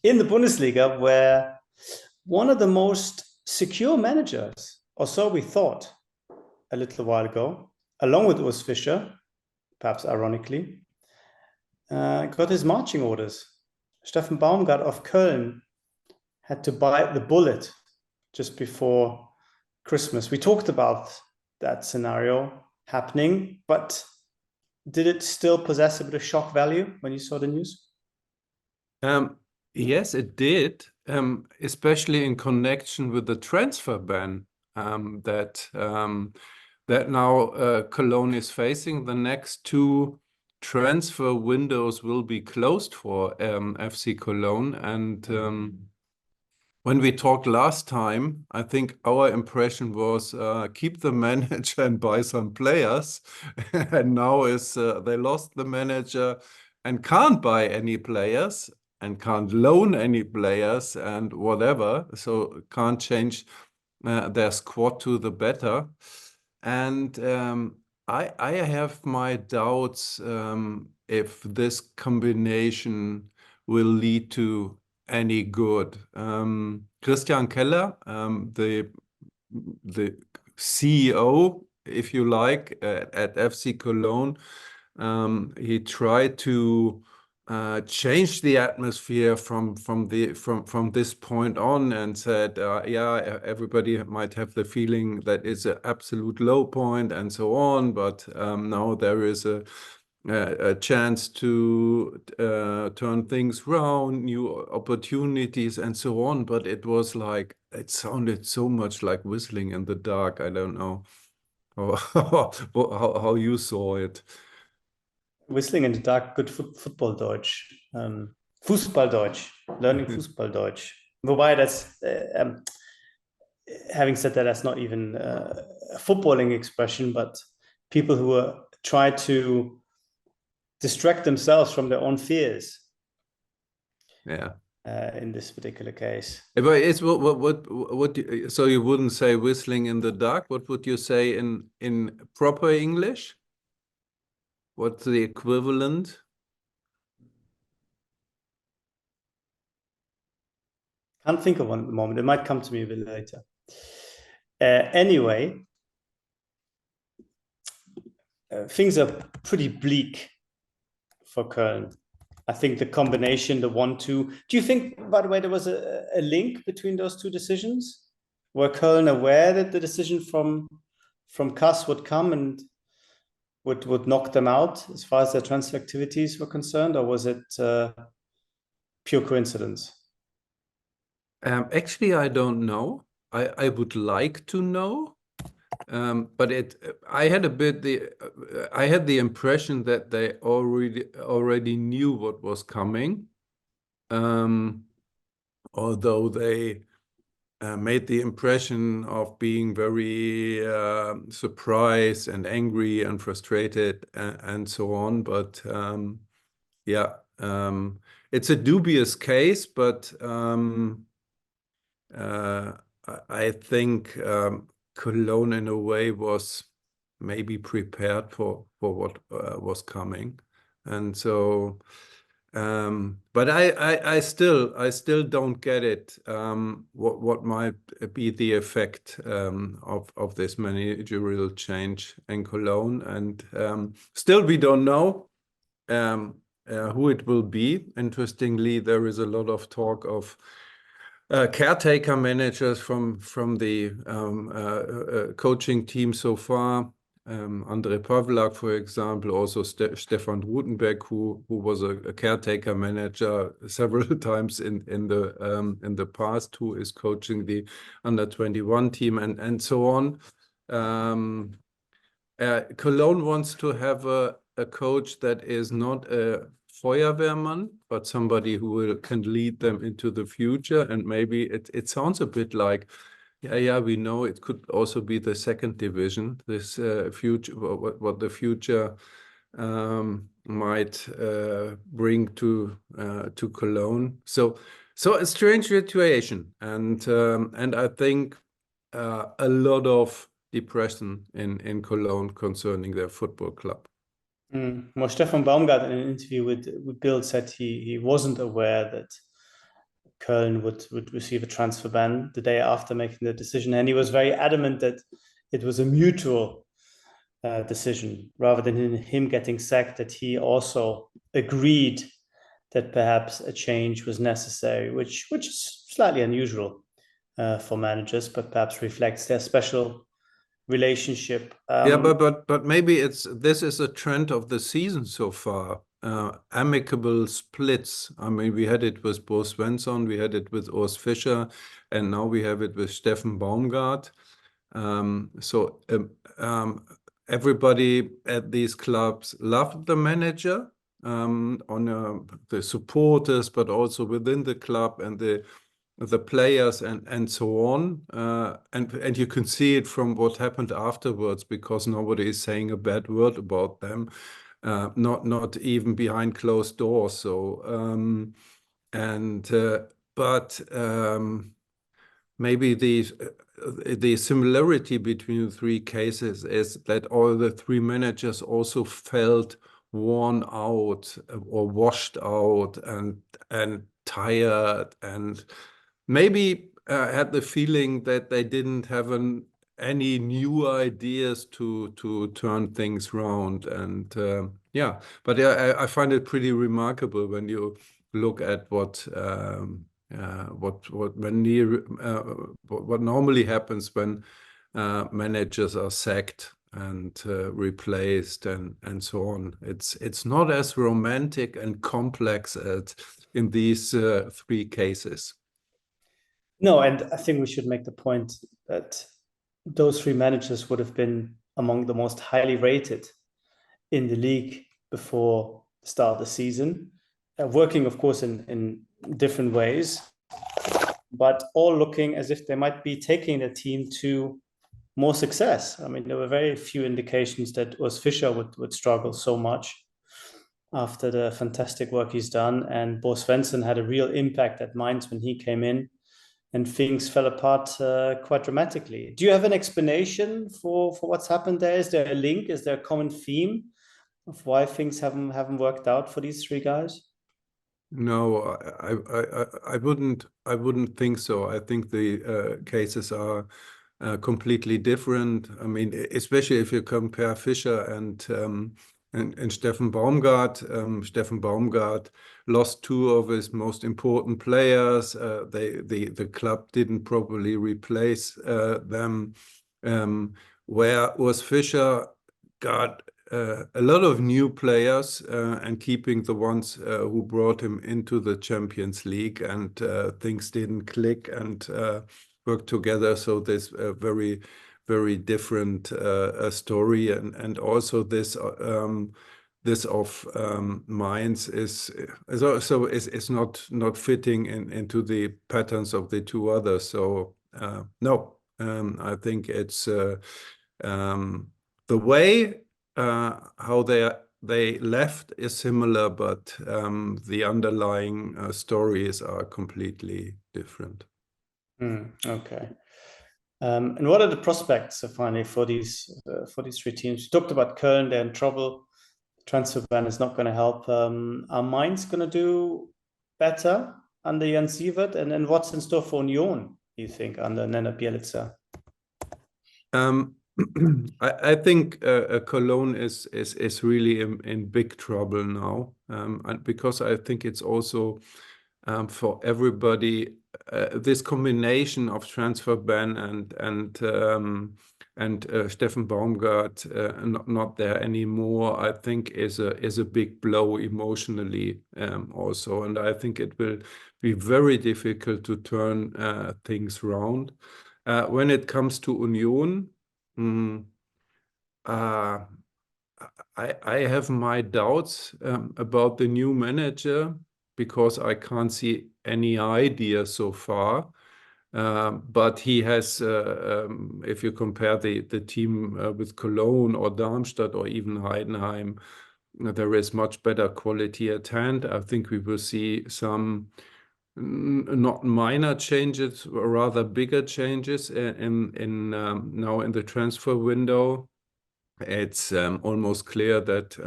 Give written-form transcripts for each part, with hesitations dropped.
in the Bundesliga, where one of the most secure managers, or so we thought a little while ago, along with Urs Fischer, perhaps ironically, got his marching orders. Steffen Baumgart of Köln had to bite the bullet just before Christmas. We talked about that scenario happening, but did it still possess a bit of shock value when you saw the news? Yes, it did, especially in connection with the transfer ban that now Cologne is facing. The next two transfer windows will be closed for FC Cologne. And when we talked last time, I think our impression was keep the manager and buy some players. And now they lost the manager and can't buy any players and can't loan any players and whatever. So can't change their squad to the better. And I have my doubts if this combination will lead to any good. Christian Keller, the CEO, if you like, at FC Cologne, he tried to change the atmosphere from this point on and said, yeah, everybody might have the feeling that it's an absolute low point and so on, but now there is a chance to turn things around, new opportunities and so on. But it was like, it sounded so much like whistling in the dark. I don't know how you saw it. Whistling in the dark, good football Deutsch. Fußballdeutsch, learning Fußballdeutsch. Wobei that's, having said that, that's not even a footballing expression, but people who try to distract themselves from their own fears. Yeah. In this particular case. But it's so you wouldn't say whistling in the dark. What would you say in proper English? What's the equivalent? Can't think of one at the moment. It might come to me a bit later. Anyway, things are pretty bleak for Köln. I think the combination, the 1-2. Do you think, by the way, there was a link between those two decisions? Were Köln aware that the decision from Kass would come and would knock them out as far as their transfer activities were concerned, or was it pure coincidence? Actually, I don't know. I would like to know, but I had the impression that they already knew what was coming, although they made the impression of being very surprised and angry and frustrated and so on. But yeah, it's a dubious case, but I think Cologne in a way was maybe prepared for what was coming. And so but I still don't get it. What might be the effect of this managerial change in Cologne, and still we don't know who it will be. Interestingly, there is a lot of talk of caretaker managers from the coaching team so far. Andre Pavlak, for example, also Stefan Rutenbeck, who was a caretaker manager several times in the past, who is coaching the under-21 team and so on. Cologne wants to have a coach that is not a Feuerwehrmann, but somebody who can lead them into the future. And maybe it sounds a bit like, yeah, we know it could also be the second division. This future, what the future might bring to Cologne. So a strange situation, and I think a lot of depression in Cologne concerning their football club. Well, Stefan Baumgart in an interview with Bild said he wasn't aware Köln would receive a transfer ban the day after making the decision. And he was very adamant that it was a mutual decision rather than him getting sacked, that he also agreed that perhaps a change was necessary, which is slightly unusual for managers, but perhaps reflects their special relationship. Yeah, but maybe this is a trend of the season so far. Amicable splits. I mean, we had it with Bo Svensson, we had it with Urs Fischer, and now we have it with Steffen Baumgart. Everybody at these clubs loved the manager, on the supporters, but also within the club and the players and so on. And you can see it from what happened afterwards, because nobody is saying a bad word about them, not even behind closed doors. So maybe the similarity between the three cases is that all the three managers also felt worn out or washed out and tired, and maybe had the feeling that they didn't have any new ideas to turn things around. And yeah, but I find it pretty remarkable when you look at what normally happens when managers are sacked and replaced and so on. It's not as romantic and complex as in these three cases. No, and I think we should make the point that those three managers would have been among the most highly rated in the league before the start of the season, working, of course, in different ways, but all looking as if they might be taking the team to more success. I mean, there were very few indications that Urs Fischer would struggle so much after the fantastic work he's done. And Bo Svensson had a real impact at Mainz when he came in, and things fell apart quite dramatically. Do you have an explanation for what's happened there? Is there a link? Is there a common theme of why things haven't worked out for these three guys? No, I wouldn't think so. I think the cases are completely different. I mean, especially if you compare Fischer and Steffen Baumgart. Steffen Baumgart lost two of his most important players. The club didn't properly replace them. Where Urs Fischer got a lot of new players and keeping the ones who brought him into the Champions League, and things didn't click and work together. So this very, very different story, and also this of Mainz is also is not fitting into the patterns of the two others. So no, I think it's the way how they left is similar, but the underlying stories are completely different. Okay. And what are the prospects finally for these three teams? You talked about Köln; they're in trouble. The transfer ban is not going to help. Are Mainz going to do better under Jan Sievert? And then what's in store for Union, you think, under Nenad Bjelica? I think Cologne is really in big trouble now, and because I think it's also for everybody this combination of transfer ban and Steffen Baumgart not there anymore, I think is a big blow emotionally also, and I think it will be very difficult to turn things around. When it comes to Union, I have my doubts about the new manager, because I can't see any idea so far. But he has, if you compare the team with Cologne or Darmstadt or even Heidenheim, there is much better quality at hand. I think we will see some not minor changes, or rather bigger changes in now in the transfer window. It's almost clear that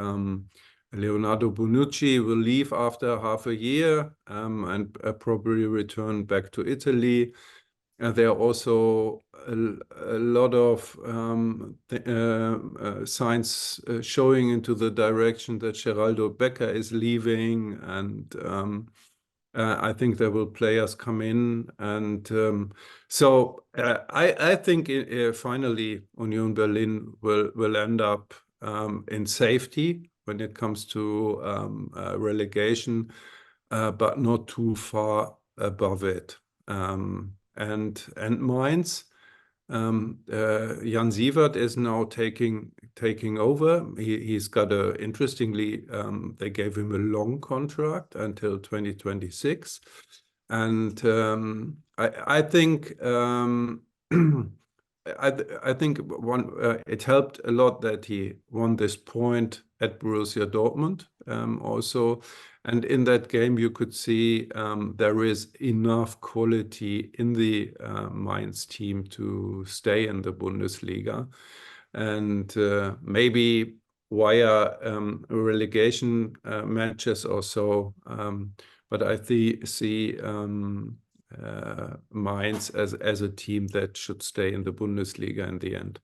Leonardo Bonucci will leave after half a year and probably return back to Italy. There are also a lot of signs showing into the direction that Geraldo Becker is leaving, and I think there will players come in, and so I think finally Union Berlin will end up in safety when it comes to relegation, but not too far above it. And Mainz, Jan Sievert is now taking over. He's got interestingly, they gave him a long contract until 2026, and I think I think it helped a lot that he won this point at Borussia Dortmund also. And in that game, you could see there is enough quality in the Mainz team to stay in the Bundesliga. And maybe via relegation matches or so. But I see Mainz as a team that should stay in the Bundesliga in the end.